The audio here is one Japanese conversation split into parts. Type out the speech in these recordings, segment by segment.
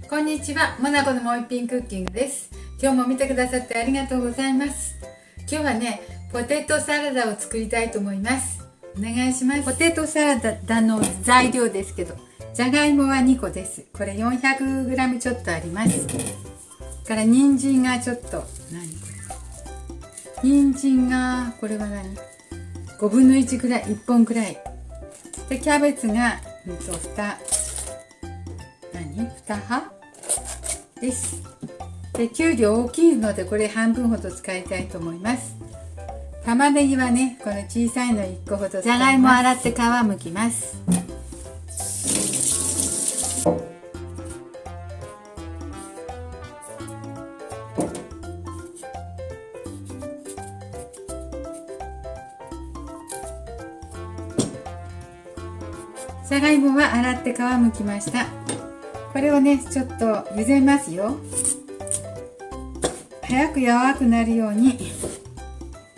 こんにちは、モナコのもう一品クッキングです。今日も見てくださってありがとうございます。今日はね、ポテトサラダを作りたいと思います。お願いします。ポテトサラダの材料ですけど、じゃがいもは2個です。これ 400g ちょっとあります。から人参がちょっと、何これ、人参がこれは何、5分の1くらい、1本くらいで、キャベツが2葉です。で、きゅうり大きいのでこれ半分ほど使いたいと思います。玉ねぎはね、この小さいの1個ほど。じゃがいも洗って皮むきます。じゃがいもは洗って皮むきました。これをね、ちょっと茹でますよ。早く柔らかくなるように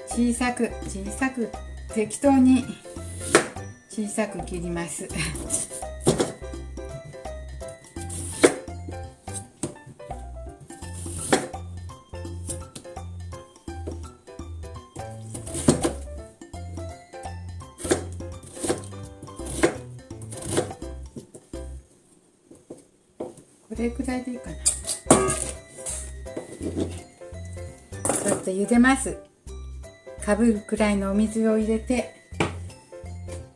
小さく適当に小さく切りますこれくらいでいいかな。ちょっと茹でます。かぶるくらいのお水を入れて、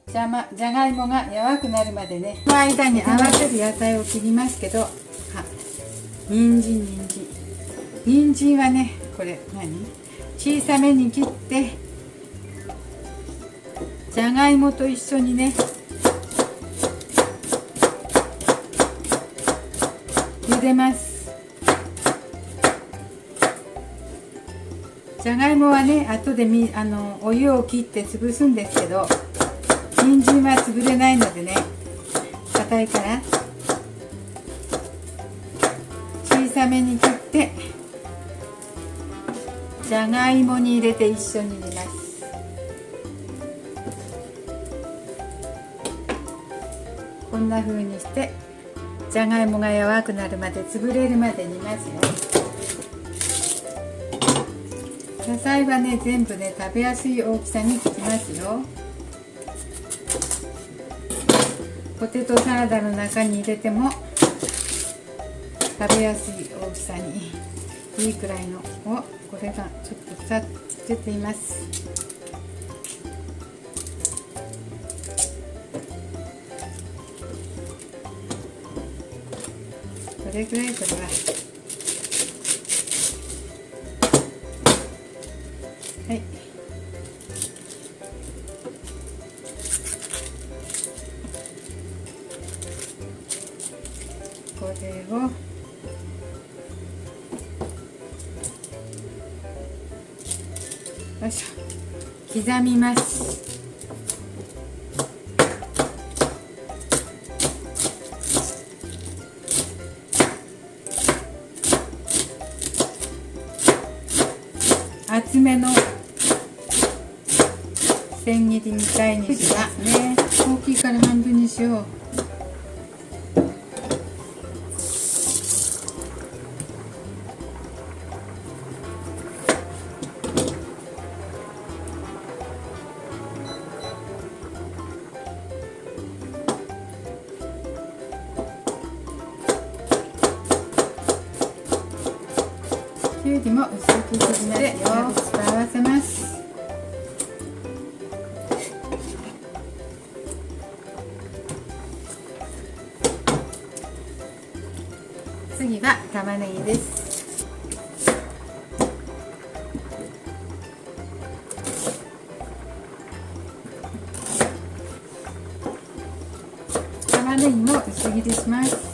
じゃがいもが柔らかくなるまでね、その間に合わせる野菜を切りますけど、人参はね、これ小さめに切って、じゃがいもと一緒にね茹でます。じゃがいもはね、後でお湯を切って潰すんですけど、人参は潰れないのでね、硬いから小さめに切って、じゃがいもに入れて一緒に煮ます。こんな風にしてじゃがいもが柔らかくなるまで、潰れるまで煮ますよ。野菜はね、全部ね、食べやすい大きさに切りますよ。ポテトサラダの中に入れても食べやすい大きさにいいくらいのを、これがちょっと2つ出ています。これくらい、これははい。これをよいしょ、刻みます。厚めの千切りみたいにしますね。大きいから半分にしよう。きゅうりも薄く切りますよ。合わせます。次は玉ねぎです。玉ねぎも薄切りします。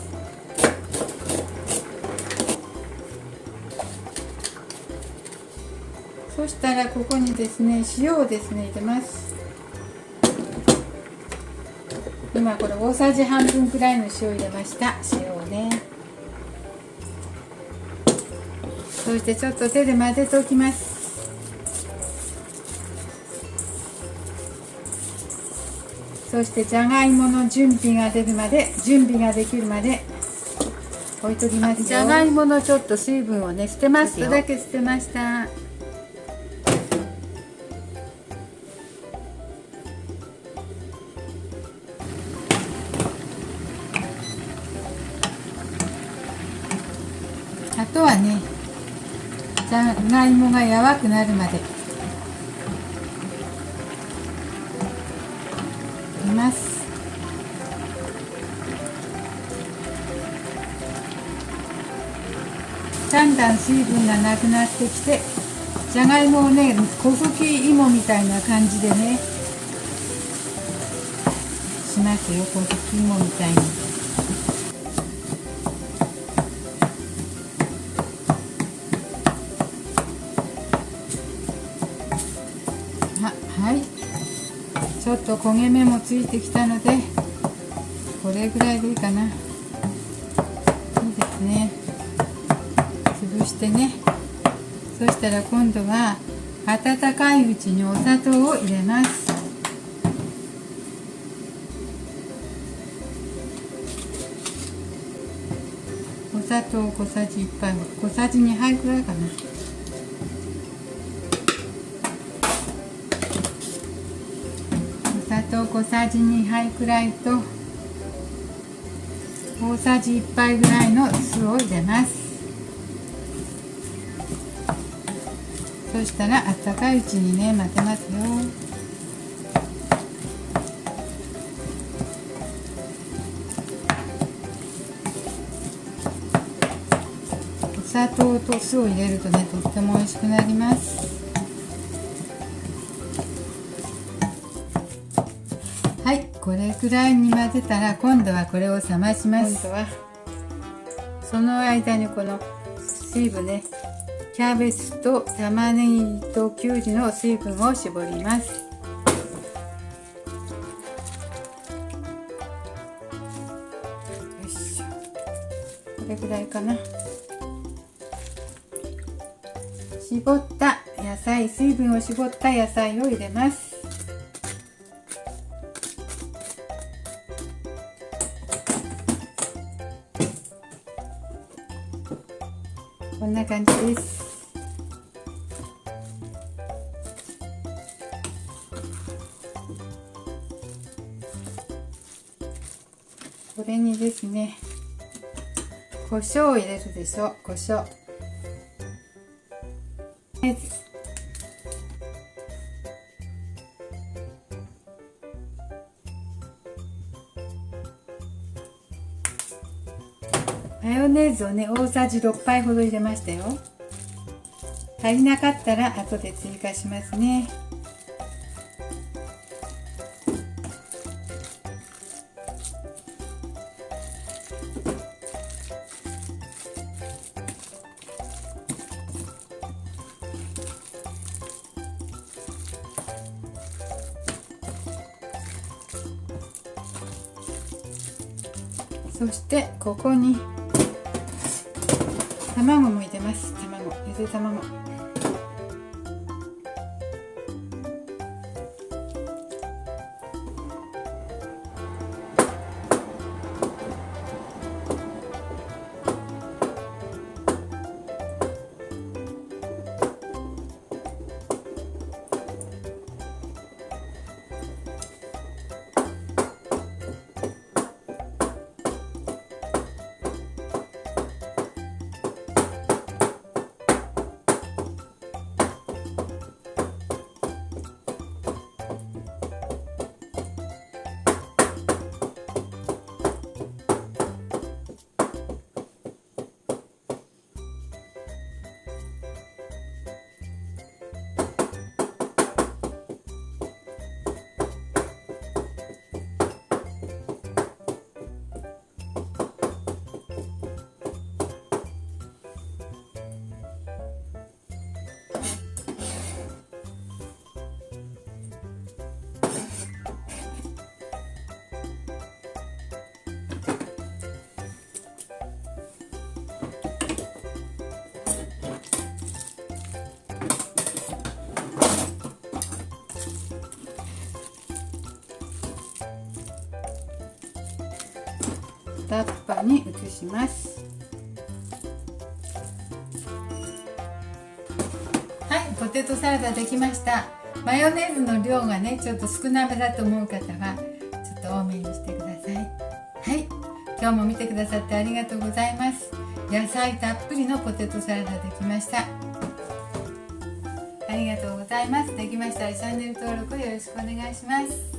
そしたらここにですね、塩をですね入れます。今これ大さじ半分くらいの塩を入れました。塩をね、そしてちょっと手で混ぜておきます。そしてじゃがいもの準備ができるまで置いときますよ。じゃがいものちょっと水分をね捨てますよ。ちょっとだけ捨てました。あとはね、じゃがいもが柔らくなるまで煮ます。だんだん水分がなくなってきて、じゃがいもをね小吹き芋みたいな感じでねしますよ。小吹き芋みたいに。はい、ちょっと焦げ目もついてきたのでこれぐらいでいいかな。いいですね。潰してね。そしたら今度は温かいうちにお砂糖を入れます。お砂糖小さじ1杯、小さじ2杯くらいかな。お砂糖小さじ2杯くらいと大さじ1杯ぐらいの酢を入れます。そしたらあったかいうちにね混ぜますよ。お砂糖と酢を入れるとねとっても美味しくなります。はい、これくらいに混ぜたら今度はこれを冷まします。今度はその間にこの水分ね、キャベツと玉ねぎときゅうりの水分を絞ります。よいしょ、これぐらいかな。絞った野菜、水分を絞った野菜を入れます。こんな感じです。これにですね、胡椒を入れるでしょ。胡椒。マヨネーズをね大さじ6杯ほど入れましたよ。足りなかったら後で追加しますね。そしてここに卵も入れます。卵、ゆで卵。タッパーに移します。ポテトサラダできました。マヨネーズの量がねちょっと少なめだと思う方はちょっと多めにしてください。はい、今日も見てくださってありがとうございます。野菜たっぷりのポテトサラダできました。ありがとうございます。できましたらチャンネル登録よろしくお願いします。